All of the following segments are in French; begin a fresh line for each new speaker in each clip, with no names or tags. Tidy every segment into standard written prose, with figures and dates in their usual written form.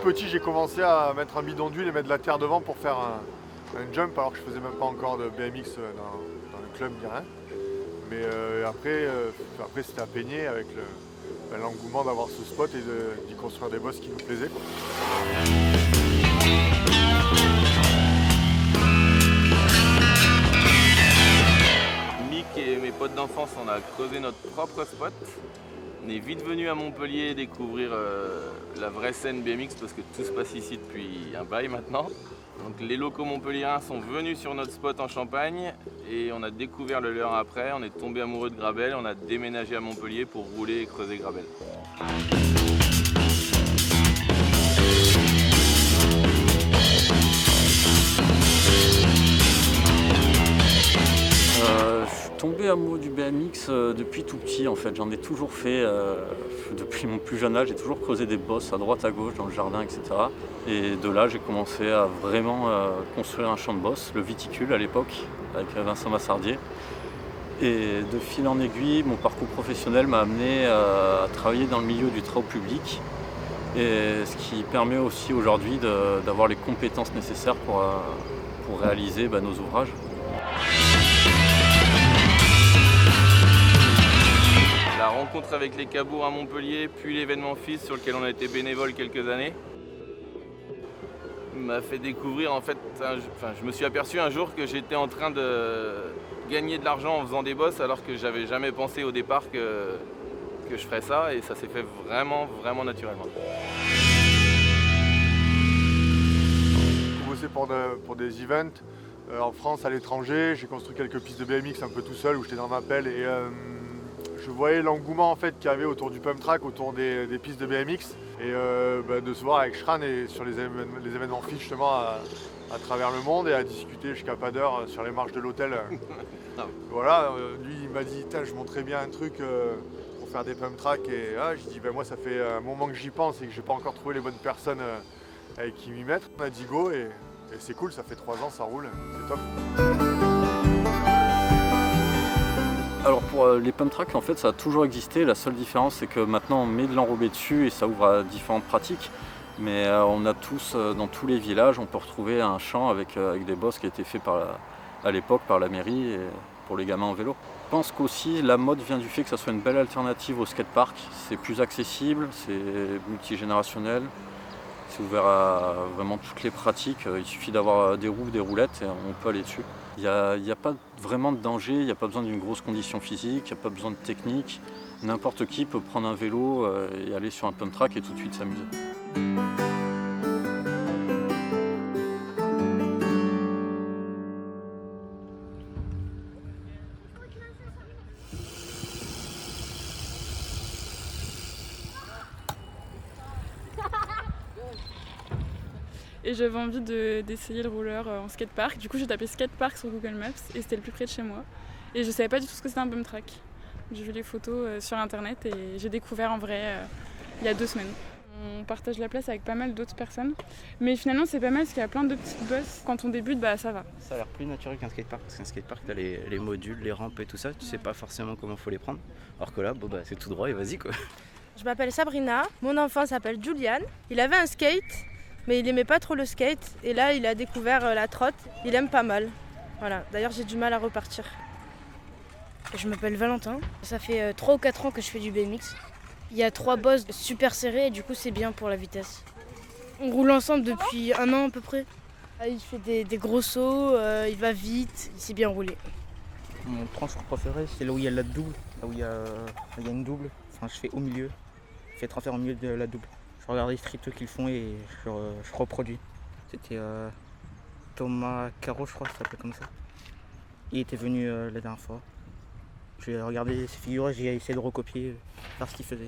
petit, j'ai commencé à mettre un bidon d'huile et mettre de la terre devant pour faire un jump, alors que je faisais même pas encore de BMX dans le club ni rien. Mais après c'était à peigner avec l'engouement d'avoir ce spot et d'y construire des bosses qui nous plaisaient.
Mick et mes potes d'enfance, on a creusé notre propre spot. On est vite venu à Montpellier découvrir la vraie scène BMX parce que tout se passe ici depuis un bail maintenant. Donc les locaux montpelliérains sont venus sur notre spot en Champagne et on a découvert le leur après. On est tombé amoureux de Grabel, on a déménagé à Montpellier pour rouler et creuser Grabel.
Je suis tombé amoureux du BMX depuis tout petit en fait. J'en ai toujours fait depuis mon plus jeune âge. J'ai toujours creusé des bosses à droite à gauche dans le jardin, etc. Et de là, j'ai commencé à vraiment construire un champ de bosse, le Viticule à l'époque, avec Vincent Massardier. Et de fil en aiguille, mon parcours professionnel m'a amené à travailler dans le milieu du travaux public. Et ce qui permet aussi aujourd'hui d'avoir les compétences nécessaires pour réaliser nos ouvrages.
La rencontre avec les Cabours à Montpellier, puis l'événement FIS sur lequel on a été bénévole quelques années, m'a fait découvrir en fait, je me suis aperçu un jour que j'étais en train de gagner de l'argent en faisant des bosses alors que j'avais jamais pensé au départ que je ferais ça et ça s'est fait vraiment naturellement.
J'ai bossé pour des events en France, à l'étranger. J'ai construit quelques pistes de BMX un peu tout seul où j'étais dans ma pelle et je voyais l'engouement en fait qu'il y avait autour du pump track, autour des pistes de BMX et de se voir avec Shran et sur les événements FIS justement à travers le monde et à discuter jusqu'à pas d'heure sur les marches de l'hôtel. Voilà, lui il m'a dit je montrais bien un truc pour faire des pump track et j'ai dit moi ça fait un moment que j'y pense et que j'ai pas encore trouvé les bonnes personnes avec qui m'y mettre. On a dit go et c'est cool, ça fait 3 ans, ça roule, c'est top.
Alors pour les pump tracks, en fait, ça a toujours existé. La seule différence, c'est que maintenant, on met de l'enrobé dessus et ça ouvre à différentes pratiques. Mais on a tous, dans tous les villages, on peut retrouver un champ avec des bosses qui a été fait à l'époque par la mairie et pour les gamins en vélo. Je pense qu'aussi, la mode vient du fait que ça soit une belle alternative au skatepark. C'est plus accessible, c'est multigénérationnel. C'est ouvert à vraiment toutes les pratiques. Il suffit d'avoir des roues, des roulettes et on peut aller dessus. Il n'y a pas vraiment de danger, il n'y a pas besoin d'une grosse condition physique, il n'y a pas besoin de technique. N'importe qui peut prendre un vélo et aller sur un pump track et tout de suite s'amuser.
Et j'avais envie d'essayer le roller en skatepark. Du coup, j'ai tapé skatepark sur Google Maps et c'était le plus près de chez moi. Et je savais pas du tout ce que c'était un bump track. J'ai vu les photos sur internet et j'ai découvert en vrai il y a 2 semaines. On partage la place avec pas mal d'autres personnes. Mais finalement, c'est pas mal parce qu'il y a plein de petites bosses. Quand on débute, ça va.
Ça a l'air plus naturel qu'un skatepark parce qu'un skatepark, t'as les modules, les rampes et tout ça. Tu sais pas forcément comment faut les prendre. Alors que là, c'est tout droit et vas-y quoi.
Je m'appelle Sabrina. Mon enfant s'appelle Julian. Il avait un skate. Mais il aimait pas trop le skate et là il a découvert la trotte, il aime pas mal. Voilà, d'ailleurs j'ai du mal à repartir.
Je m'appelle Valentin, ça fait 3 ou 4 ans que je fais du BMX. Il y a 3 bosses super serrées et du coup c'est bien pour la vitesse. On roule ensemble depuis 1 an à peu près. Il fait des gros sauts, il va vite, il sait bien rouler.
Mon tranche préféré c'est là où il y a la double, là où il y a une double. Enfin je fais au milieu, je fais transfert au milieu de la double. Je regarde les streeteux qu'ils font et je reproduis. C'était Thomas Caro, je crois, ça s'appelait comme ça. Il était venu la dernière fois. J'ai regardé ses figures et j'ai essayé de recopier, faire ce qu'il faisait.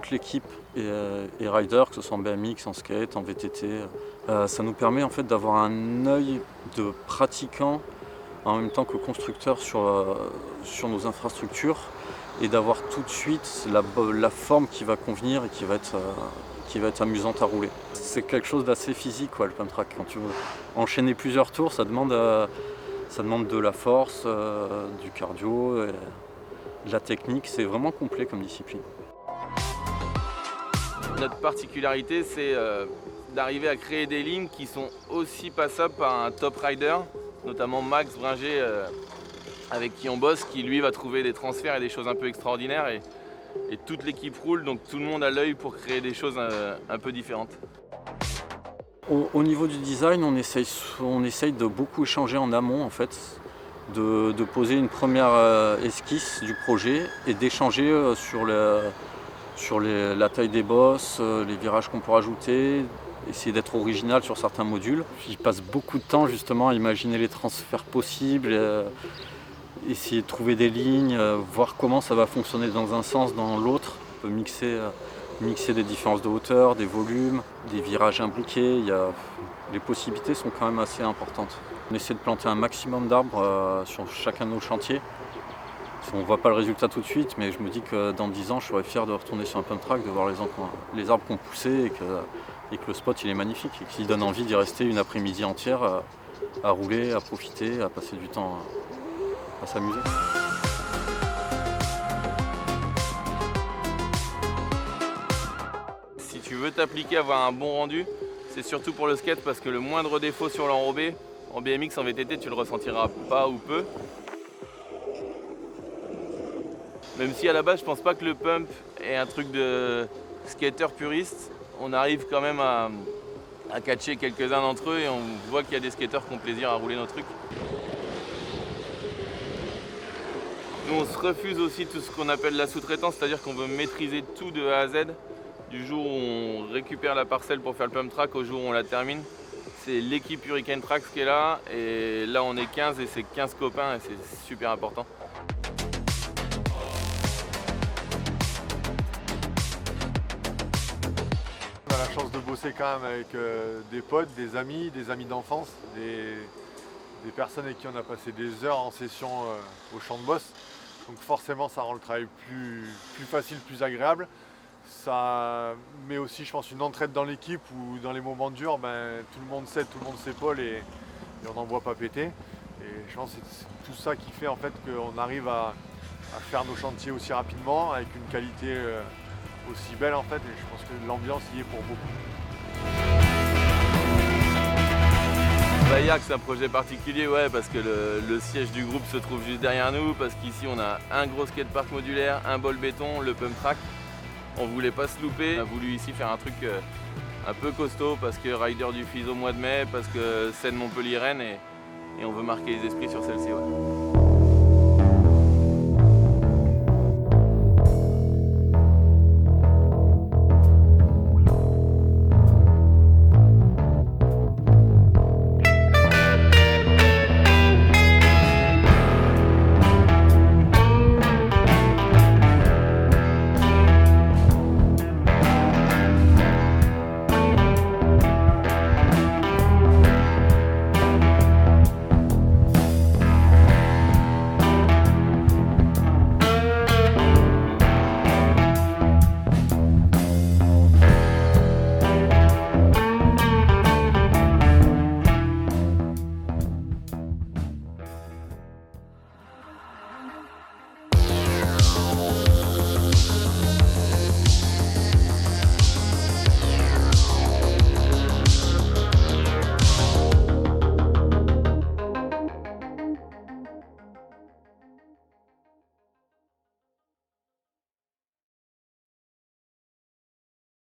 toute l'équipe est rider, que ce soit en BMX, en skate, en VTT. Ça nous permet en fait d'avoir un œil de pratiquant en même temps que constructeur sur nos infrastructures et d'avoir tout de suite la forme qui va convenir et qui va être amusante à rouler. C'est quelque chose d'assez physique quoi, le pump track. Quand tu veux enchaîner plusieurs tours, ça demande de la force, du cardio, de la technique. C'est vraiment complet comme discipline.
Notre particularité, c'est d'arriver à créer des lignes qui sont aussi passables par un top rider, notamment Max Bringer, avec qui on bosse, qui lui va trouver des transferts et des choses un peu extraordinaires. Et toute l'équipe roule, donc tout le monde a l'œil pour créer des choses un peu différentes.
Au niveau du design, on essaye de beaucoup échanger en amont en fait, de poser une première esquisse du projet et d'échanger sur la taille des bosses, les virages qu'on peut rajouter, essayer d'être original sur certains modules. J'y passe beaucoup de temps justement à imaginer les transferts possibles, essayer de trouver des lignes, voir comment ça va fonctionner dans un sens, dans l'autre. On peut mixer des différences de hauteur, des volumes, des virages imbriqués. Les possibilités sont quand même assez importantes. On essaie de planter un maximum d'arbres sur chacun de nos chantiers. On ne voit pas le résultat tout de suite, mais je me dis que dans 10 ans, je serais fier de retourner sur un pump track, de voir les arbres qu'on poussait et que le spot il est magnifique et qu'il donne envie d'y rester une après-midi entière à rouler, à profiter, à passer du temps à s'amuser.
Si tu veux t'appliquer à avoir un bon rendu, c'est surtout pour le skate parce que le moindre défaut sur l'enrobé, en BMX, en VTT, tu le ressentiras pas ou peu. Même si à la base, je pense pas que le pump est un truc de skater puriste, on arrive quand même à catcher quelques-uns d'entre eux et on voit qu'il y a des skateurs qui ont plaisir à rouler nos trucs. Nous, on se refuse aussi tout ce qu'on appelle la sous-traitance, c'est-à-dire qu'on veut maîtriser tout de A à Z. Du jour où on récupère la parcelle pour faire le pump track au jour où on la termine. C'est l'équipe Hurricane Tracks qui est là, et là on est 15 et c'est 15 copains et c'est super important.
On a la chance de bosser quand même avec des potes, des amis d'enfance, des personnes avec qui on a passé des heures en session au champ de bosse. Donc forcément ça rend le travail plus facile, plus agréable. Ça met aussi, je pense, une entraide dans l'équipe où dans les moments durs, tout le monde s'aide, tout le monde s'épaule et on n'en voit pas péter. Et je pense que c'est tout ça qui fait en fait qu'on arrive à faire nos chantiers aussi rapidement, avec une qualité aussi belle en fait. Et je pense que l'ambiance y est pour beaucoup.
Bayac, c'est un projet particulier, ouais, parce que le siège du groupe se trouve juste derrière nous, parce qu'ici on a un gros skatepark modulaire, un bol béton, le pump track. On voulait pas se louper, on a voulu ici faire un truc un peu costaud parce que Rider du Fils au mois de mai, parce que Seine Montpellier-Rennes et on veut marquer les esprits sur celle-ci. Ouais.